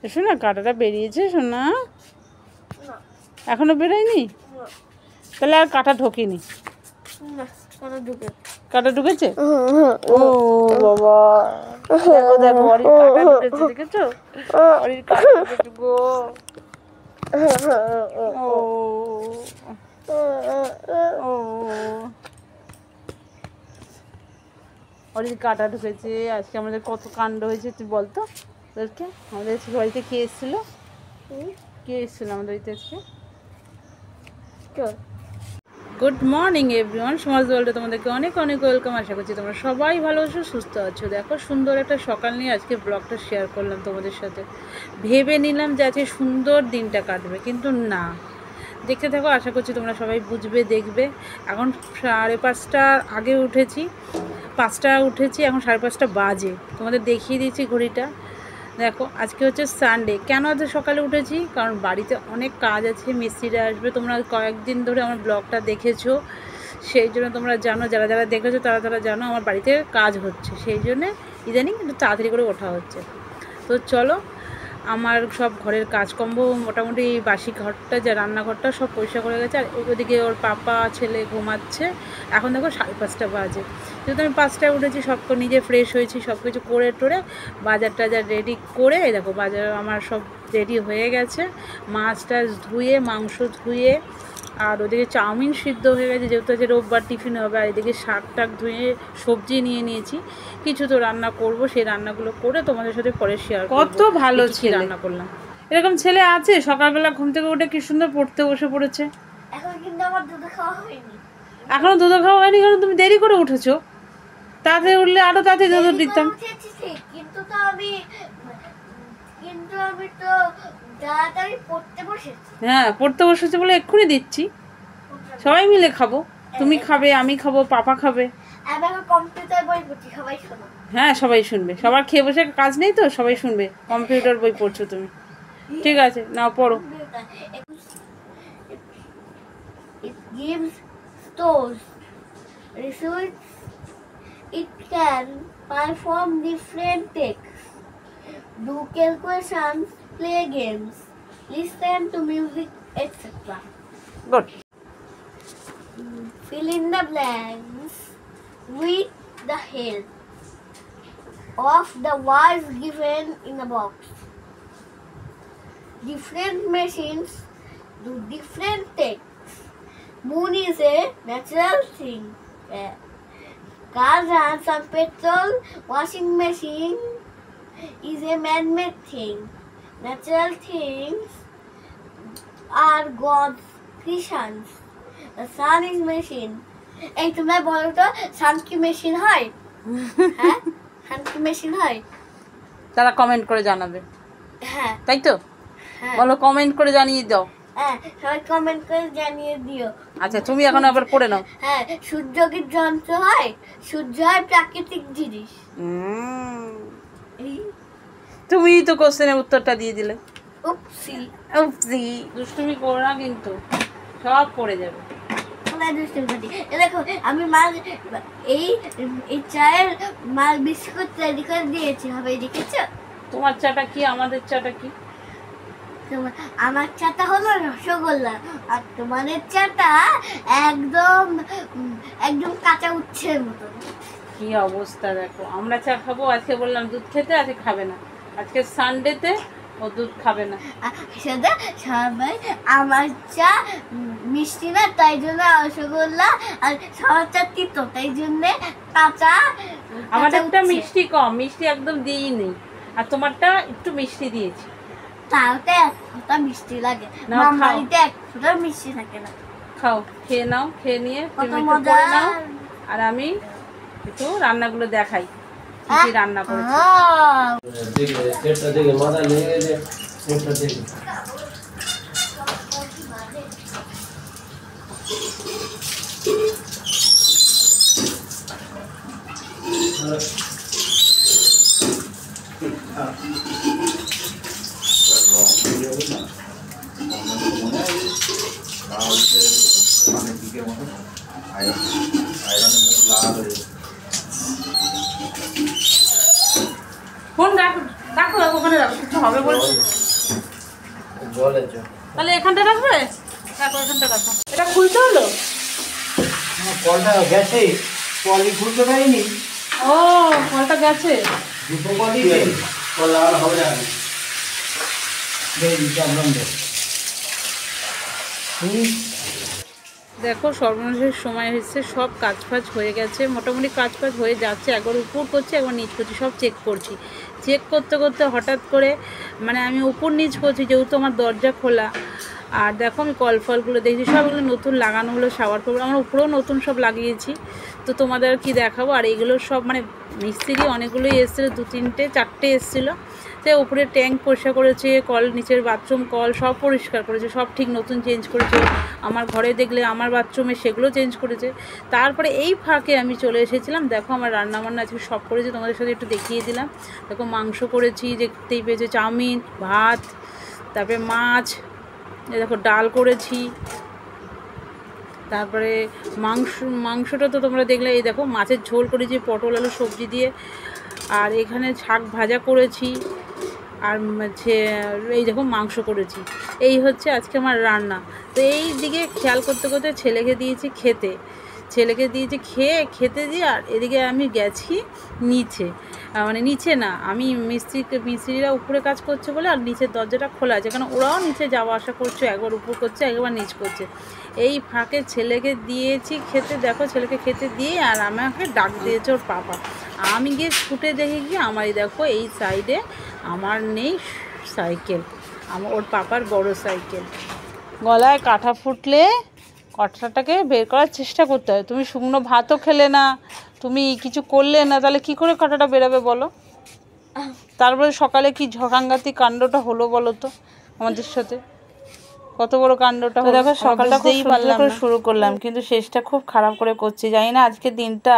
শোনা কাঁটাটা বেরিয়েছে শোনা, এখনো বেরোয়নি? তাহলে আর কাঁটা ঢোকেনি? কাঁটা ঢুকেছে? ও বাবা, দেখো দেখো অরির কাঁটা ঢুকেছে, দেখেছো? অরির কাঁটা ঢুকেছে গো। ও ও অরির কাঁটা ঢুকেছে। আজকে আমাদের কত কাণ্ড হয়েছে তুই বলতো তোদেরকে। আমাদের বাড়িতে কে এসেছিল? কে এসেছিল আমাদের বাড়িতে আজকে? গুড মর্নিং এভরিওয়ান, সমাজ ওয়ার্ল্ডে তোমাদেরকে অনেক অনেক ওয়েলকাম। আশা করছি তোমরা সবাই ভালো আছো, সুস্থ আছো। দেখো সুন্দর একটা সকাল নিয়ে আজকে ব্লগটা শেয়ার করলাম তোমাদের সাথে। ভেবে নিলাম যে আজকে সুন্দর দিনটা কাটবে, কিন্তু না, দেখতে থাকো, আশা করছি তোমরা সবাই বুঝবে, দেখবে। এখন 5:30 আগে উঠেছি, 5টা উঠেছি, এখন 5:30 বাজে। তোমাদের দেখিয়ে দিয়েছি ঘড়িটা। দেখো আজকে হচ্ছে সানডে। কেন আজ সকালে উঠেছি? কারণ বাড়িতে অনেক কাজ আছে, মিস্ত্রিরা আসবে। তোমরা কয়েকদিন ধরে আমার ব্লগটা দেখেছো, সেই জন্য তোমরা জানো, যারা যারা দেখেছো তারা তারা জানো আমার বাড়িতে কাজ হচ্ছে, সেই জন্যে ইদানিং একটু তাড়াতাড়ি করে ওঠা হচ্ছে। তো চলো, আমার সব ঘরের কাজকর্ম মোটামুটি, বাসি ঘরটা যা রান্নাঘরটা সব পরিষ্কার করে গেছে। আর ওদিকে ওর পাপা ছেলে ঘুমাচ্ছে। এখন দেখো 5:30 বাজে। যেহেতু আমি 5টায় উঠেছি, সব নিজে ফ্রেশ হয়েছি, সব কিছু করে টোরে বাজার টাজার রেডি করে, দেখো বাজার আমার সব রেডি হয়ে গেছে। মাছ টাছ ধুয়ে, মাংস ধুয়ে, আর ওদিকে চাউমিন সিদ্ধ হয়ে গেছে, যেহেতু আজকে রোববার টিফিন হবে। আর এদিকে শাক টাক ধুয়ে সবজি নিয়ে নিয়েছি, কিছু তো রান্না করব, সেই রান্নাগুলো করে তোমাদের সাথে পরে শেয়ার করব। কত ভালো ছেলে রান্না করলাম। এরকম ছেলে আছে, সকালবেলা ঘুম থেকে উঠে কি সুন্দর পড়তে বসে পড়েছে। এখন কিন্তু আমার দুধ খাওয়া হয়নি। এখনো দুধ খাওয়া হয়নি? কারণ তুমি দেরি করে উঠেছো। তাড়াতাড়ি উঠলে আরো তাড়াতাড়ি দুধ দিতাম। কিন্তু আমি তো তাড়াতাড়ি পড়তে বসেছি। হ্যাঁ, পড়তে বসেছে বলে এক্ষুনি দিচ্ছি। সবাই মিলে খাবো, তুমি খাবে, আমি খাবো, পাপা খাবে। আমি কম্পিউটার বই পড়ছি, সবাই শোনো। হ্যাঁ, সবাই শুনবে। সবার খেয়ে বসে কাজ নেই তো, সবাই শুনবে। কম্পিউটার বই পড়ছো তুমি, ঠিক আছে, নাও পড়ো। It gives stores results. It can perform different tasks, do calculations, play games, listen to music, etc. Good. Fill in the blanks with the help of the words given in the box. Different machines do different things. Moon is a natural thing. Car runs on petrol. Washing machine is a man-made thing. Natural things are God's creations. The sun is machine. এই তোমরা বলো তো, সান কি machine হয়? হ্যাঁ, সান কি machine হয়? তারা কমেন্ট করে জানাবে। হ্যাঁ, তাই তো? হ্যাঁ, বলো, কমেন্ট করে জানিয়ে দাও। হ্যাঁ, সবাই কমেন্ট করে জানিয়ে দিও। আচ্ছা, তুমি এখন আবার পড়ে নাও। হ্যাঁ, সূর্য কি যন্ত্র হয়? সূর্য হয় প্রাকৃতিক জিনিস। তুমি তো কোশ্চেনের উত্তরটা দিয়ে দিলে। উপসি উপসি, দুষ্টুমি করো না কিন্তু, সব পড়ে যাবে। দেখো আমি মাল এই চায়ের মাল বিস্কুট তৈরি করে দিয়েছি, হবে দেখেছো? তোমার চাটা কি, আমাদের চাটা কি? আমার চাটা হলো রসগোল্লা, আর তোমাদের চাটা একদম একদম কাঁচা উচ্ছের মতো। কি অবস্থা দেখো, আমরা চা খাবো, আজকে বললাম দুধ খেতে, আজকে খাবে না। আজকে সানডেতে ও দুধ খাবে না। সেটা সবাই আমার চা মিষ্টি না, তাই জন্য রসগোল্লা, আর সবার চা তিতো, তাই জন্য কাঁচা। আমাদেরটা মিষ্টি কম, মিষ্টি একদম দিই নেই, আর তোমারটা একটু মিষ্টি দিয়েছি। তাওতে এক ফোঁটা মিষ্টি লাগে, মামাইতে এক ফোঁটা মিষ্টি থাকে না। খাও, খেয়ে নাও, খেয়ে নিয়ে কত তুমি মজা। পড়ে নাও, আর আমি একটু রান্নাগুলো দেখাই কি কি রান্না করেছি। ফোন রাখ, রাখো ওখানে রাখো, কিছু হবে বলছো? জলের জল তাহলে এখানটা রাখবে, রাখো এখানটা রাখো। এটা খুলতে হলো? কলটা গেছে, কলই খুলতে পারিনি। ও কলটা গেছে। দুটো কলই গেছে, কল লাগানো হবে না। দেখো সর্বনাশের সময় হচ্ছে, সব কাজ ফাজ হয়ে গেছে, মোটামুটি কাজ ফাজ হয়ে যাচ্ছে। একবার উপর করছি, একবার নিচ করছি, সব চেক করছি। চেক করতে করতে হঠাৎ করে মানে আমি উপর নিচ করছি, যেহেতু আমার দরজা খোলা। আর দেখো আমি কল ফলগুলো দেখছি, সবগুলো নতুন লাগানো হলো, শাওয়ার করবো, আমরা উপরেও নতুন সব লাগিয়েছি। তো তোমাদের কি দেখাবো। আর এইগুলো সব মানে মিস্ত্রি অনেকগুলোই এসেছিলো, 2-3টে 4টে এসেছিলো। তো উপরে ট্যাঙ্ক পরিষ্কার করেছে, কল নিচের বাথরুম কল সব পরিষ্কার করেছে, সব ঠিক নতুন চেঞ্জ করেছে। আমার ঘরে দেখলে আমার বাথরুমে সেগুলো চেঞ্জ করেছে। তারপরে এই ফাঁকে আমি চলে এসেছিলাম। দেখো আমার রান্না বান্না আজকে সব করেছি, তোমাদের সাথে একটু দেখিয়ে দিলাম। দেখো মাংস করেছি, দেখতেই পেয়েছে, চাউমিন, ভাত, তারপরে মাছ, দেখো ডাল করেছি। তারপরে মাংসটা তো তোমরা দেখলে। এই দেখো মাছের ঝোল করেছি পটল আলু সবজি দিয়ে। আর এখানে শাক ভাজা করেছি। আর এই দেখো মাংস করেছি। এই হচ্ছে আজকে আমার রান্না। তো এই দিকে খেয়াল করতে করতে ছেলেকে দিয়েছি খেতে দিয়ে। আর এদিকে আমি গেছি নিচে, মানে নিচে না, আমি মিস্ত্রিরা উপরে কাজ করছে বলে, আর নিচের দরজাটা খোলা আছে, কারণ ওরাও নিচে যাওয়া আসা করছে, একবার উপর করছে একবার নিচ করছে। এই ফাঁকে ছেলেকে দিয়েছি খেতে। দেখো ছেলেকে খেতে দিয়ে আর আমাকে ডাক দিয়েছে ওর পাপা। আমি গিয়ে ছুটে দেখে গিয়ে আমারই দেখো এই সাইডে আমার নেই সাইকেল, ওর পাপার বড় সাইকেল। গলায় কাঁটা ফুটলে কাঁটাটাকে বের করার চেষ্টা করতে হয়। তুমি শুকনো ভাতও খেলে না, তুমি কিছু করলে না, তাহলে কি করে কাঁটাটা বেরাবে বলো? তারপরে সকালে কি ঝগাঙ্গাতি কাণ্ডটা হলো বলো তো আমাদের সাথে, কত বড় কাণ্ডটা হলো। দেখো সকালটা খুব সুন্দর করে শুরু করলাম, কিন্তু শেষটা খুব খারাপ করে করছি। জানি না আজকে দিনটা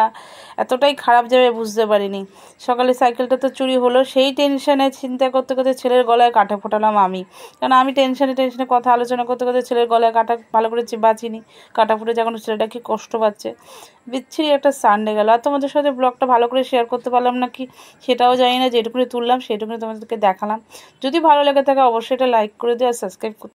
এতটাই খারাপ যাবে বুঝতে পারিনি। সকালে সাইকেলটা তো চুরি হলো, সেই টেনশনে চিন্তা করতে করতে ছেলের গলায় কাঁটা ফোটালাম আমি। কারণ আমি টেনশনে কথা আলোচনা করতে করতে ছেলের গলায় কাঁটা ভালো করে বাঁচিনি। কাঁটা ফুটে যখন ছেলেটা কি কষ্ট পাচ্ছে, বিচ্ছিরি একটা সানডে গেল। আর তোমাদের সাথে ব্লগটা ভালো করে শেয়ার করতে পারলাম না কি সেটাও জানি না, যেটুকুনি তুললাম সেটুকুনি তোমাদেরকে দেখালাম। যদি ভালো লেগে থাকে অবশ্যই এটা লাইক করে দিও আর সাবস্ক্রাইব